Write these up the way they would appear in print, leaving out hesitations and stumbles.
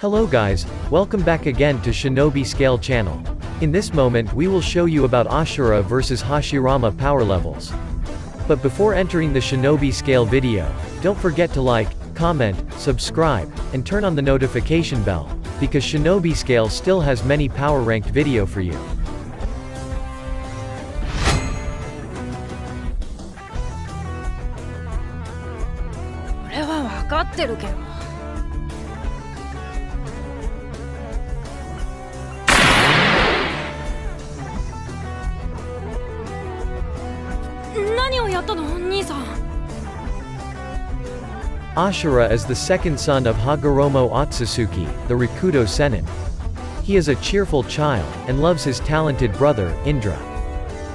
Hello guys, welcome back again to Shinobi Scale channel. In this moment we will show you about Ashura vs Hashirama power levels. But before entering the Shinobi Scale video, don't forget to like, comment, subscribe, and turn on the notification bell, because Shinobi Scale still has many power ranked video for you. Ashura is the second son of Hashirama Otsutsuki, the Rikudo Sennin. He is a cheerful child, and loves his talented brother, Indra.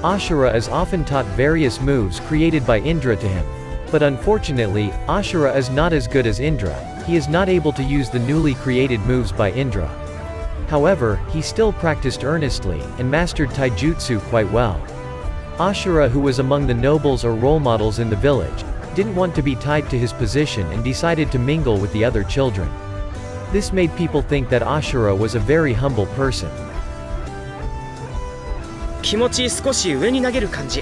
Ashura is often taught various moves created by Indra to him. But unfortunately, Ashura is not as good as Indra. He is not able to use the newly created moves by Indra. However, he still practiced earnestly, and mastered taijutsu quite well. Ashura, who was among the nobles or role models in the village, didn't want to be tied to his position and decided to mingle with the other children. This made people think that Ashura was a very humble person. 気持ち少し上に投げる感じ。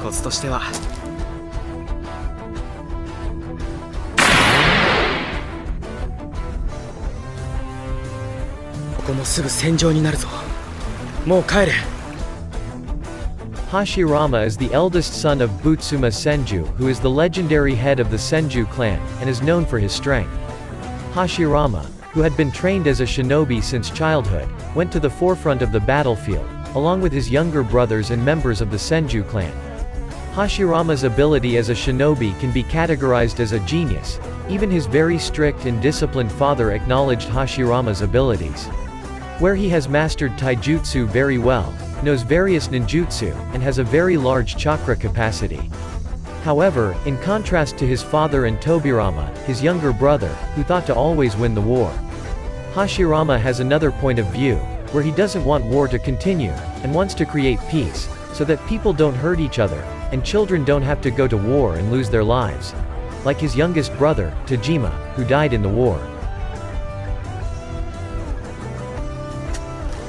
コツとしては。ここもすぐ戦場になるぞ。もう帰れ。 Hashirama is the eldest son of Boruto Senju, who is the legendary head of the Senju clan, and is known for his strength. Hashirama, who had been trained as a shinobi since childhood, went to the forefront of the battlefield, along with his younger brothers and members of the Senju clan. Hashirama's ability as a shinobi can be categorized as a genius. Even his very strict and disciplined father acknowledged Hashirama's abilities. Where he has mastered taijutsu very well, knows various ninjutsu, and has a very large chakra capacity. However, in contrast to his father and Tobirama, his younger brother, who thought to always win the war, Hashirama has another point of view, where he doesn't want war to continue, and wants to create peace, so that people don't hurt each other, and children don't have to go to war and lose their lives. Like his youngest brother, Tajima, who died in the war.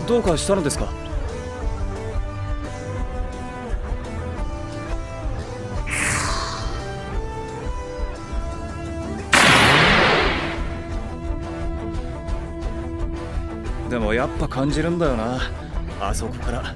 どうかしたのですか? でもやっぱ感じるんだよな、あそこから。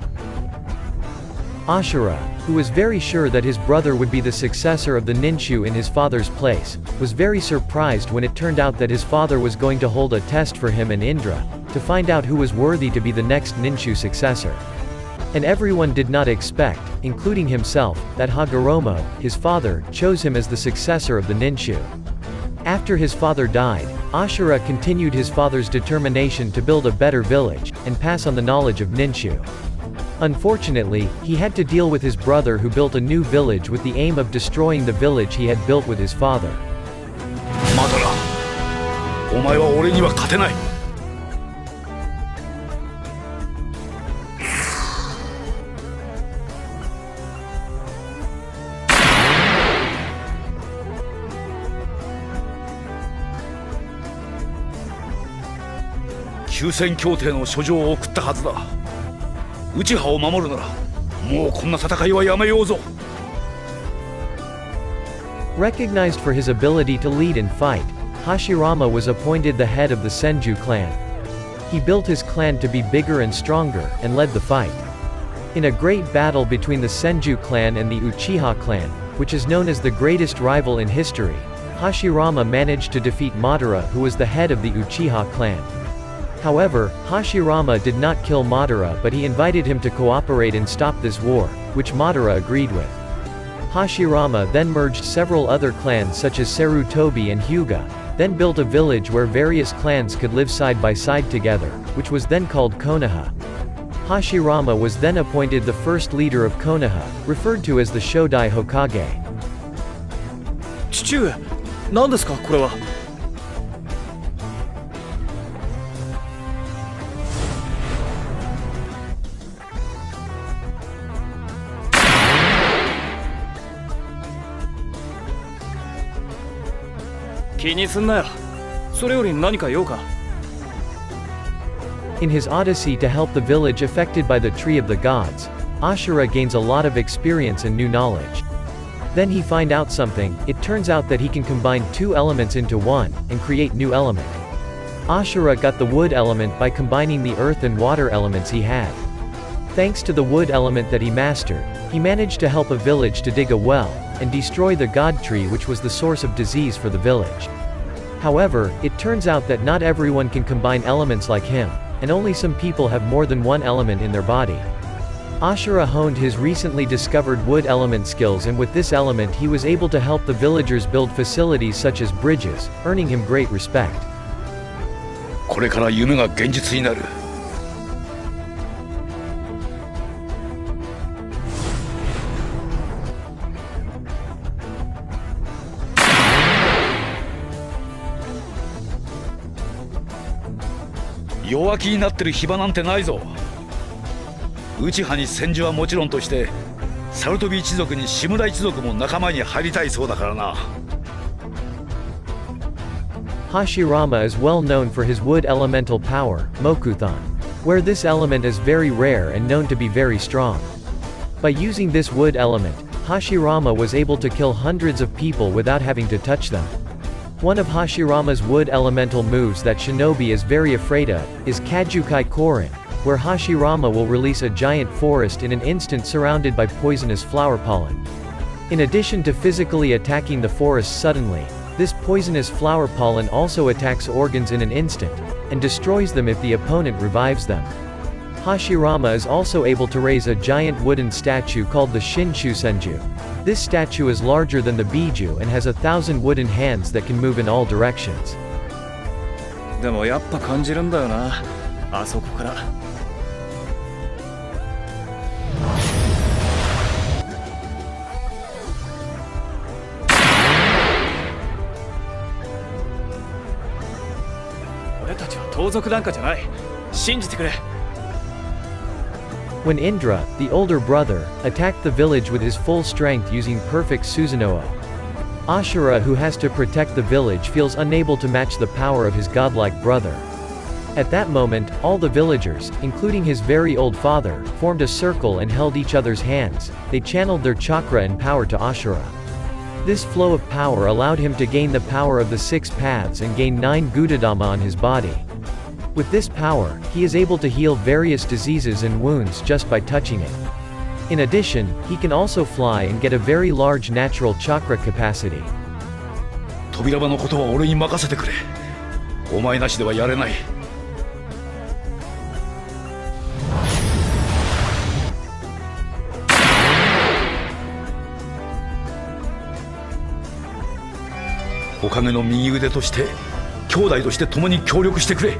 Ashura, who was very sure that his brother would be the successor of the Ninshu in his father's place, was very surprised when it turned out that his father was going to hold a test for him and Indra, to find out who was worthy to be the next Ninshu successor. And everyone did not expect, including himself, that Hashirama, his father, chose him as the successor of the Ninshu. After his father died, Ashura continued his father's determination to build a better village, and pass on the knowledge of Ninshu. Unfortunately, he had to deal with his brother who built a new village with the aim of destroying the village he had built with his father. まだな。お前は俺には勝てない。休戦協定の書状を送ったはずだ。内派を守るなら、もうこんな戦いはやめようぞ。Recognized for his ability to lead and fight, Hashirama was appointed the head of the Senju clan. He built his clan to be bigger and stronger, and led the fight. In a great battle between the Senju clan and the Uchiha clan, which is known as the greatest rival in history, Hashirama managed to defeat Madara, who was the head of the Uchiha clan. However, Hashirama did not kill Madara, but he invited him to cooperate and stop this war, which Madara agreed with. Hashirama then merged several other clans such as Sarutobi and Hyuga, then built a village where various clans could live side by side together, which was then called Konoha. Hashirama was then appointed the first leader of Konoha, referred to as the Shodai Hokage. 父上、何ですかこれは。 気にすんなよ。それより何か用か。In his odyssey to help the village affected by the Tree of the Gods, Ashura gains a lot of experience and new knowledge. Then he finds out something. It turns out that he can combine two elements into one, and create new element. Ashura got the wood element by combining the earth and water elements he had. Thanks to the wood element that he mastered, he managed to help a village to dig a well, and destroy the god tree which was the source of disease for the village. However, it turns out that not everyone can combine elements like him, and only some people have more than one element in their body. Ashura honed his recently discovered wood element skills, and with this element he was able to help the villagers build facilities such as bridges, earning him great respect. これから夢が現実になる。弱気になってる暇なんてないぞ。内派に千住はもちろんとして、サルトビ一族に志村一族も仲間に入りたいそうだからな。Hashirama is well known for his wood elemental power, Mokuton, where this element is very rare and known to be very strong. By using this wood element, Hashirama was able to kill hundreds of people without having to touch them. One of Hashirama's wood elemental moves that Shinobi is very afraid of, is Kajukai Korin, where Hashirama will release a giant forest in an instant surrounded by poisonous flower pollen. In addition to physically attacking the forest suddenly, this poisonous flower pollen also attacks organs in an instant, and destroys them if the opponent revives them. Hashirama is also able to raise a giant wooden statue called the Ninshu Senju. This statue is larger than the Biju and has 1,000 wooden hands that can move in all directions. でもやっぱ感じるんだよな、あそこから。俺たちは盗賊なんかじゃない。信じてくれ。When Indra, the older brother, attacked the village with his full strength using perfect Susanoo, Ashura, who has to protect the village, feels unable to match the power of his godlike brother. At that moment, all the villagers, including his very old father, formed a circle and held each other's hands. They channeled their chakra and power to Ashura. This flow of power allowed him to gain the power of the 6 paths and gain 9 Gudadama on his body. With this power, he is able to heal various diseases and wounds just by touching it. In addition, he can also fly and get a very large natural chakra capacity. 扉場のことは俺に任せてくれ。お前なしではやれない。おかげの右腕として、兄弟として共に協力してくれ。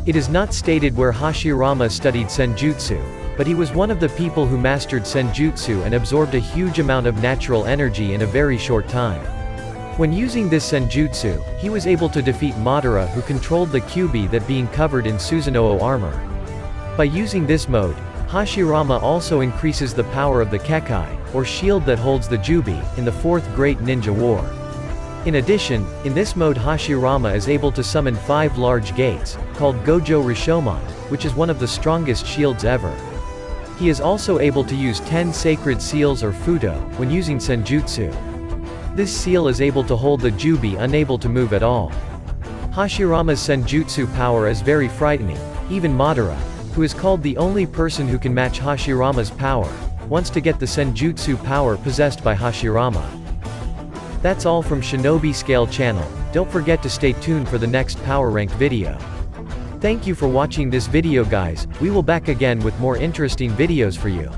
It is not stated where Hashirama studied Senjutsu, but he was one of the people who mastered Senjutsu and absorbed a huge amount of natural energy in a very short time. When using this Senjutsu, he was able to defeat Madara, who controlled the Kyuubi that being covered in Susanoo armor. By using this mode, Hashirama also increases the power of the Kekai, or shield that holds the Jubi, in the 4th Great Ninja War. In addition, in this mode Hashirama is able to summon 5 large gates, called Gojo Rishomon, which is one of the strongest shields ever. He is also able to use 10 sacred seals or Futo, when using Senjutsu. This seal is able to hold the Jubi unable to move at all. Hashirama's Senjutsu power is very frightening. Even Madara, who is called the only person who can match Hashirama's power, wants to get the Senjutsu power possessed by Hashirama. That's all from Shinobi Scale channel. Don't forget to stay tuned for the next power ranked video. Thank you for watching this video guys. We will back again with more interesting videos for you.